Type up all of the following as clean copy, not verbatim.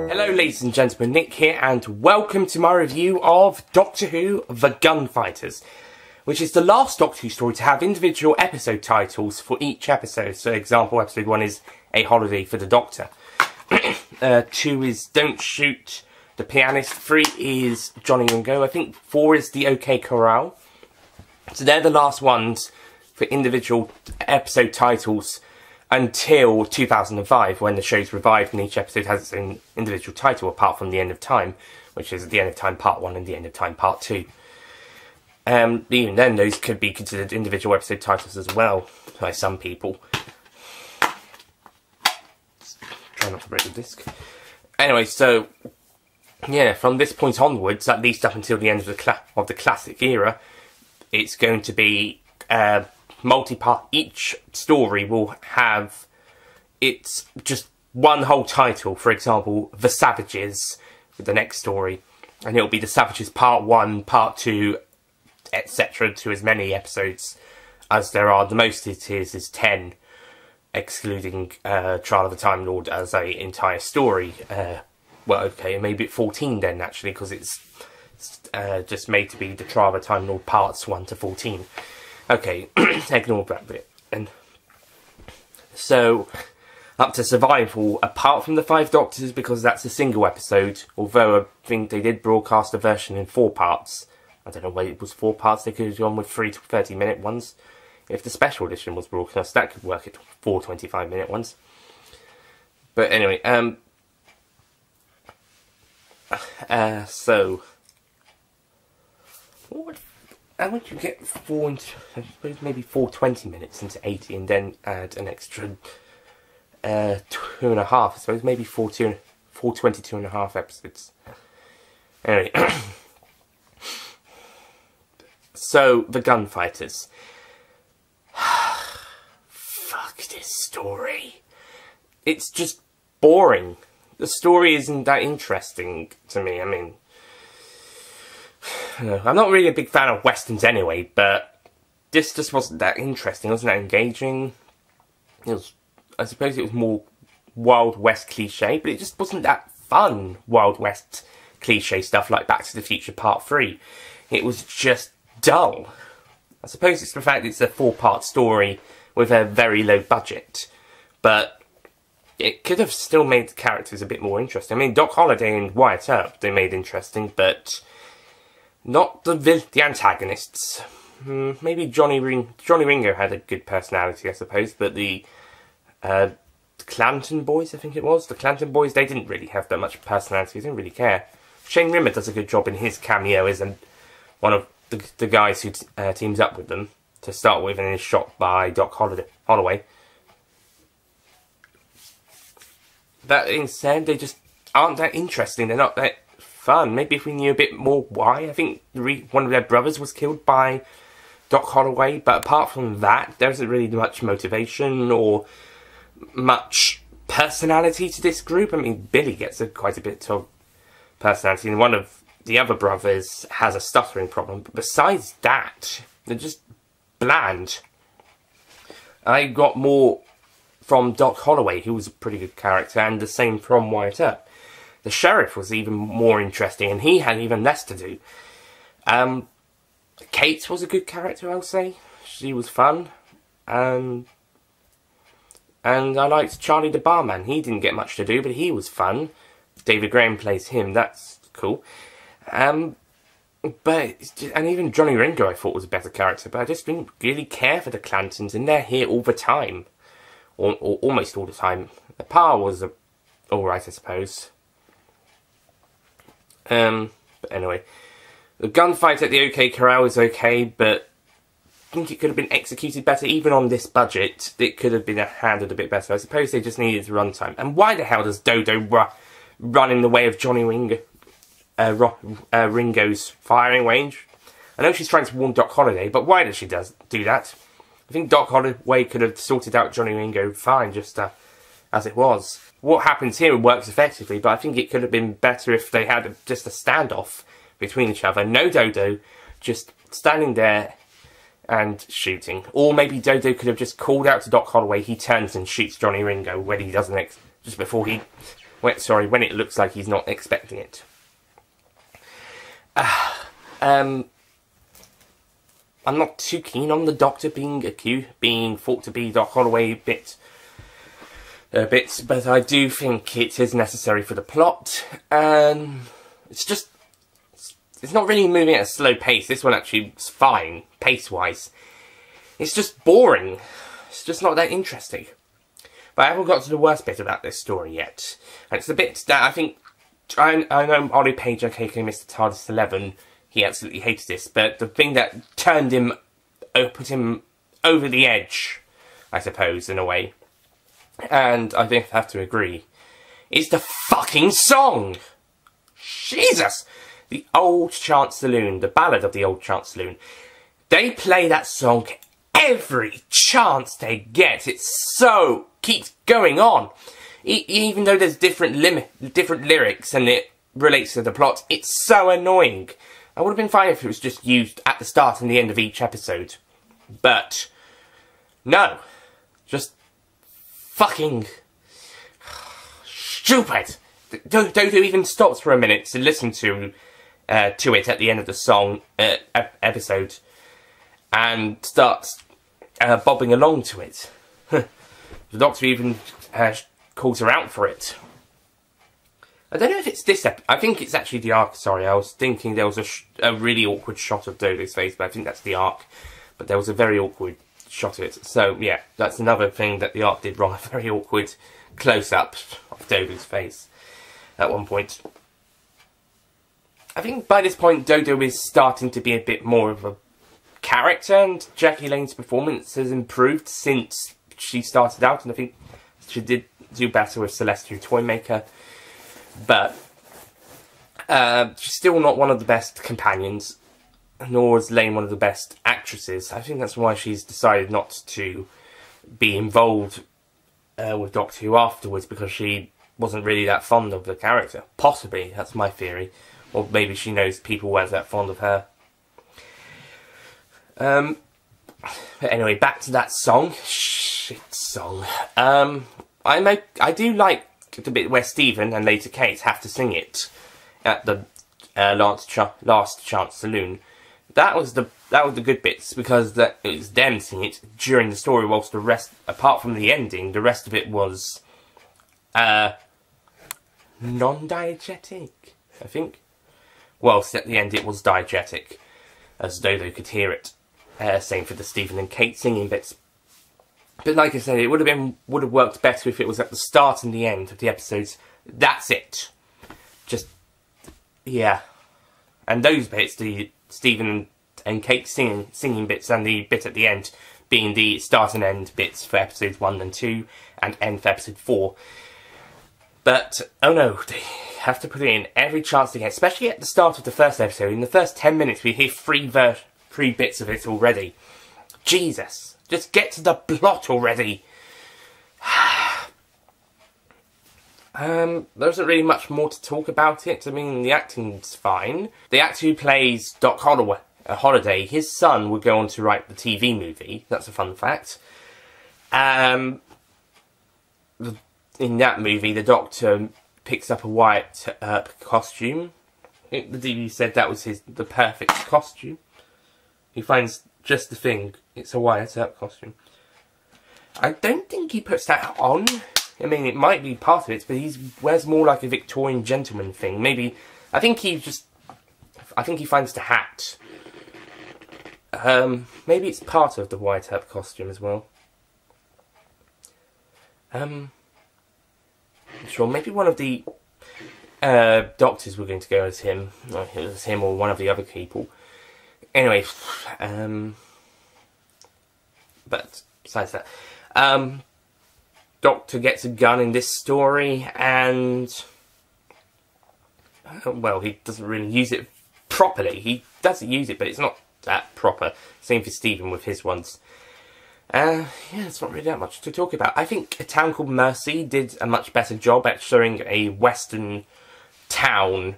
Hello ladies and gentlemen, Nick here and welcome to my review of Doctor Who The Gunfighters, which is the last Doctor Who story to have individual episode titles for each episode. So example, episode 1 is A Holiday for the Doctor, 2 is Don't Shoot the Pianist, 3 is Johnny Ringo, I think 4 is The OK Corral. So they're the last ones for individual episode titles until 2005, when the show's revived and each episode has its own individual title, apart from The End of Time, which is The End of Time Part 1 and The End of Time Part 2. Even then, those could be considered individual episode titles as well, by some people. Try not to break the disc. Anyway, so, yeah, from this point onwards, at least up until the end of the classic era, it's going to be multi-part. Each story will have it's just one whole title. For example, The Savages with the next story, and it'll be The Savages Part 1, Part 2, etc. to as many episodes as there are. The most it is 10, excluding Trial of the Time Lord as a entire story. Well, okay, maybe 14 then actually, because it's just made to be the Trial of the Time Lord Parts 1 to 14. Okay, ignore that bit. And so, up to Survival, apart from the 5 Doctors, because that's a single episode, although I think they did broadcast a version in 4 parts. I don't know why it was 4 parts, they could have gone with 3 30-minute ones. If the special edition was broadcast, that could work at 4 25-minute ones. But anyway, so, how would you get 4 into, I suppose maybe 4 20-minutes into 80 and then add an extra 2.5, I suppose maybe 4 22.5 episodes. Anyway, so The Gunfighters. Fuck this story. It's just boring. The story isn't that interesting to me. I mean, I'm not really a big fan of westerns anyway, but this just wasn't that interesting, wasn't that engaging. I suppose it was more Wild West cliche, but it just wasn't that fun Wild West cliche stuff like Back to the Future Part 3. It was just dull. I suppose it's the fact it's a 4-part story with a very low budget, but it could have still made the characters a bit more interesting. I mean, Doc Holliday and Wyatt Earp, they made interesting, but not the antagonists. Maybe Johnny Ringo had a good personality, I suppose, but the Clanton Boys, I think it was. The Clanton Boys, they didn't really have that much personality. They didn't really care. Shane Rimmer does a good job in his cameo as one of the guys who teams up with them to start with and is shot by Doc Holloway. That being said, they just aren't that interesting. They're not that fun. Maybe if we knew a bit more why. I think one of their brothers was killed by Doc Holloway, but apart from that, there isn't really much motivation or much personality to this group. I mean, Billy gets quite a bit of personality, and one of the other brothers has a stuttering problem, but besides that, they're just bland. I got more from Doc Holloway, who was a pretty good character, and the same from Wyatt Earp. The sheriff was even more interesting, and he had even less to do. Kate was a good character, I'll say. She was fun. And I liked Charlie the Barman. He didn't get much to do, but he was fun. David Graham plays him. That's cool. And even Johnny Ringo I thought was a better character, but I just didn't really care for the Clantons, and they're here all the time. Or almost all the time. The power was alright, I suppose. But anyway, the gunfight at the OK Corral is okay, but I think it could have been executed better. Even on this budget, it could have been handled a bit better. I suppose they just needed runtime. And why the hell does Dodo run in the way of Johnny Ringo's firing range? I know she's trying to warn Doc Holliday, but why does she do that? I think Doc Holliday could have sorted out Johnny Ringo fine, just as it was. What happens here works effectively, but I think it could have been better if they had just a standoff between each other. No Dodo, just standing there and shooting. Or maybe Dodo could have just called out to Doc Holloway, he turns and shoots Johnny Ringo when he doesn't, just before he, when it looks like he's not expecting it. I'm not too keen on the Doctor being thought to be Doc Holloway bits, but I do think it is necessary for the plot. It's not really moving at a slow pace. This one actually is fine, pace-wise. It's just boring. It's just not that interesting. But I haven't got to the worst bit about this story yet. And it's the bit that I think... I know Ollie Page, aka Mr. TARDIS 11, he absolutely hates this, but the thing that put him over the edge, I suppose, in a way, and I think I have to agree, is the fucking song! Jesus! The Old Chant Saloon, the Ballad of the Old Chant Saloon. They play that song every chance they get. It keeps going on. Even though there's different lyrics and it relates to the plot, it's so annoying. I would have been fine if it was just used at the start and the end of each episode. But, no. Just fucking stupid. Dodo even stops for a minute to listen to it at the end of the song episode and starts bobbing along to it. The Doctor even calls her out for it. I don't know if it's this I think it's actually the Ark, sorry. I was thinking there was a really awkward shot of Dodo's face, but I think that's the Ark. But there was a very awkward shot of it. So, yeah, that's another thing that the Ark did wrong. A very awkward close-up of Dodo's face at one point. I think by this point, Dodo is starting to be a bit more of a character, and Jackie Lane's performance has improved since she started out, and I think she did do better with Celestial Toymaker. But she's still not one of the best companions, nor is Lane one of the best actresses. I think that's why she's decided not to be involved with Doctor Who afterwards, because she wasn't really that fond of the character. Possibly, that's my theory. Or maybe she knows people weren't that fond of her. But anyway, back to that song. Shit song. I do like the bit where Stephen and later Kate have to sing it at the Last Chance Saloon. That was the good bits, because it was them singing it during the story, whilst the rest, apart from the ending, the rest of it was non-diegetic, I think. Whilst at the end it was diegetic, as Dodo could hear it. Same for the Stephen and Kate singing bits. But like I said, it would have worked better if it was at the start and the end of the episodes. That's it. Just, yeah. And those bits, the Stephen and Kate singing bits, and the bit at the end being the start and end bits for episodes 1 and 2, and end for episode 4. But, oh no, they have to put it in every chance they get, especially at the start of the first episode. In the first 10 minutes, we hear three bits of it already. Jesus, just get to the plot already. There isn't really much more to talk about it. I mean, the acting's fine. The actor who plays Doc Holliday, his son would go on to write the TV movie. That's a fun fact. In that movie, the Doctor picks up a Wyatt Earp costume. The DVD said that was the perfect costume. He finds just the thing. It's a Wyatt Earp costume. I don't think he puts that on. I mean, it might be part of it, but he wears more like a Victorian gentleman thing. Maybe, I think he finds the hat. Maybe it's part of the Wyatt Earp costume as well. Sure, maybe one of the doctors were going to go as him. Or it was him or one of the other people. Anyway, but besides that, Doctor gets a gun in this story, and well, he doesn't really use it properly. He doesn't use it, but it's not that proper. Same for Stephen with his ones. Yeah, it's not really that much to talk about. I think A Town Called Mercy did a much better job at showing a Western town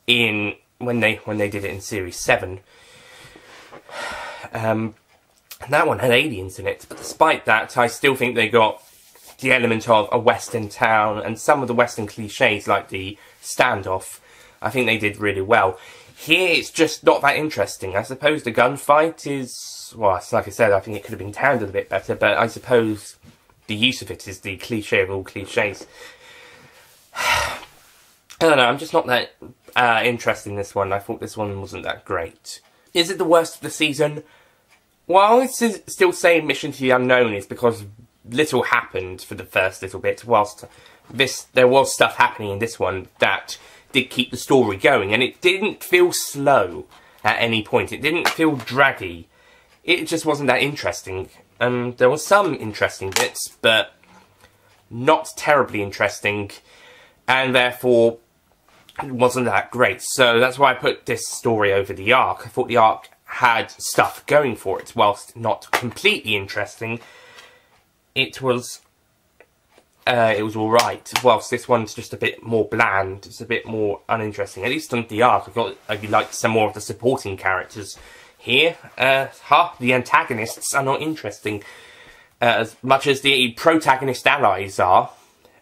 in when they did it in Series 7. That one had aliens in it, but despite that, I still think they got the element of a Western town and some of the Western cliches, like the standoff. I think they did really well. Here, it's just not that interesting. I suppose the gunfight is, well, like I said, I think it could have been handled a bit better, but I suppose the use of it is the cliche of all cliches. I don't know, I'm just not that interested in this one. I thought this one wasn't that great. Is it the worst of the season? Well, I would still say Mission to the Unknown is because little happened for the first little bit, whilst there was stuff happening in this one that did keep the story going, and it didn't feel slow at any point. It didn't feel draggy. It just wasn't that interesting. There were some interesting bits, but not terribly interesting, and therefore it wasn't that great. So that's why I put this story over the arc. I thought the arc had stuff going for it, whilst not completely interesting. It was alright, whilst this one's just a bit more bland, it's a bit more uninteresting. At least on the arc, I liked some more of the supporting characters. Here, the antagonists are not interesting. As much as the protagonist allies are,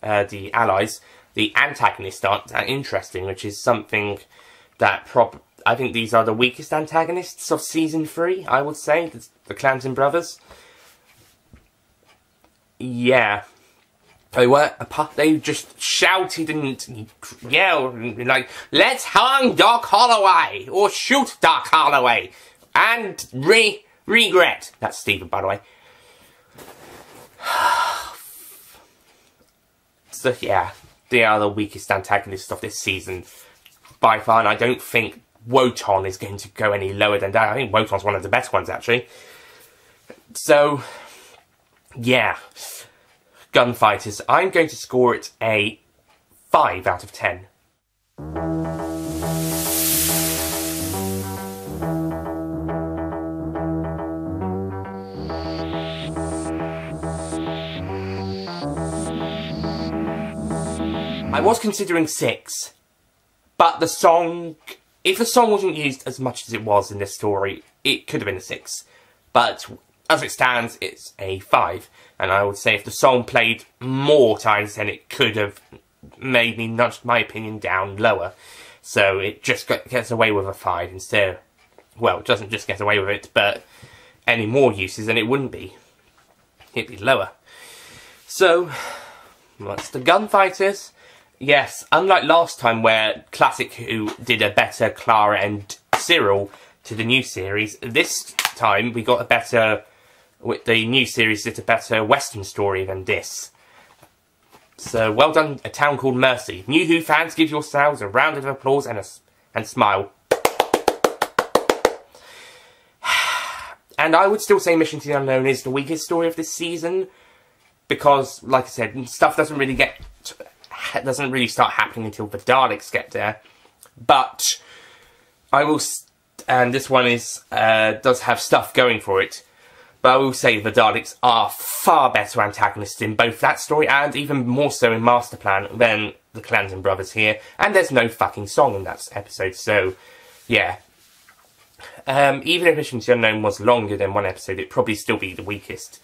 the antagonists aren't that interesting, which is something that I think these are the weakest antagonists of Season 3, I would say, the Clanton brothers. Yeah. They just shouted and yelled, like, let's hang Doc Holloway, or shoot Doc Holloway, and regret. That's Stephen, by the way. So, yeah, they are the weakest antagonists of this season by far, and I don't think Wotan is going to go any lower than that. I think Wotan's one of the best ones, actually. So, yeah. Gunfighters. I'm going to score it a 5 out of 10. I was considering 6, but the song, if the song wasn't used as much as it was in this story, it could have been a 6. But as it stands, it's a 5. And I would say if the song played more times, then it could have made me nudge my opinion down lower. So it just gets away with a 5 instead. Well, it doesn't just get away with it, but any more uses, then it wouldn't be. It'd be lower. So, what's the Gunfighters? Yes, unlike last time where Classic Who did a better Clara and Cyril to the new series, this time we got a better... The new series did a better Western story than this. So, well done, A Town Called Mercy. New Who fans, give yourselves a round of applause and smile. And I would still say Mission to the Unknown is the weakest story of this season, because, like I said, stuff doesn't really start happening until the Daleks get there. But I will, and this one does have stuff going for it. But I will say the Daleks are far better antagonists in both that story and even more so in Masterplan than the Clanton brothers here. And there's no fucking song in that episode, so yeah. Even if Mission to the Unknown was longer than one episode, it'd probably still be the weakest.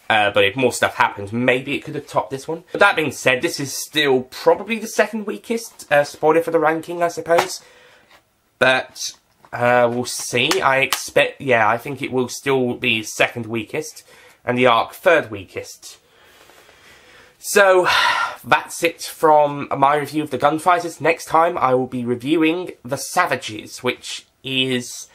But if more stuff happened, maybe it could have topped this one. But that being said, this is still probably the second weakest. Spoiler for the ranking, I suppose. But... we'll see. I think it will still be second weakest, and the arc third weakest. So, that's it from my review of the Gunfighters. Next time, I will be reviewing The Savages, which is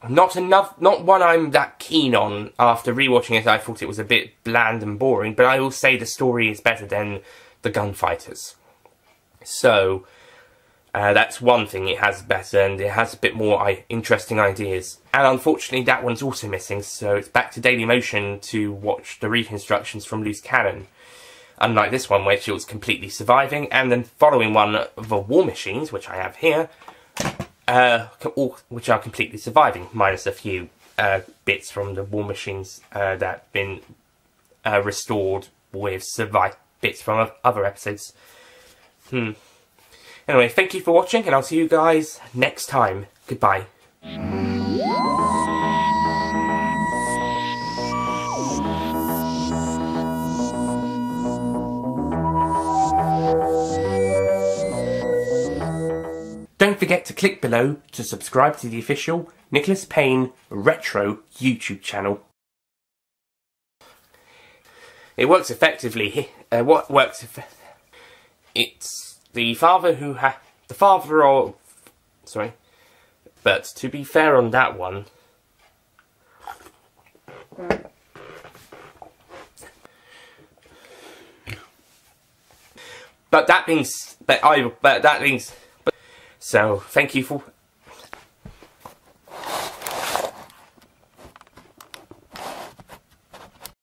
not one I'm that keen on. After rewatching it, I thought it was a bit bland and boring, but I will say the story is better than the Gunfighters. So... that's one thing it has better, and it has a bit more interesting ideas. And unfortunately, that one's also missing, so it's back to Dailymotion to watch the reconstructions from Loose Cannon. Unlike this one, which it was completely surviving, and then following one, The War Machines, which I have here, which are completely surviving, minus a few bits from the war machines that have been restored with survived bits from other episodes. Anyway, thank you for watching, and I'll see you guys next time. Goodbye. Don't forget to click below to subscribe to the official Nicholas Payne Retro YouTube channel. It works effectively. What works? It's the father who the father of. Sorry, but to be fair on that one. But that means. So thank you for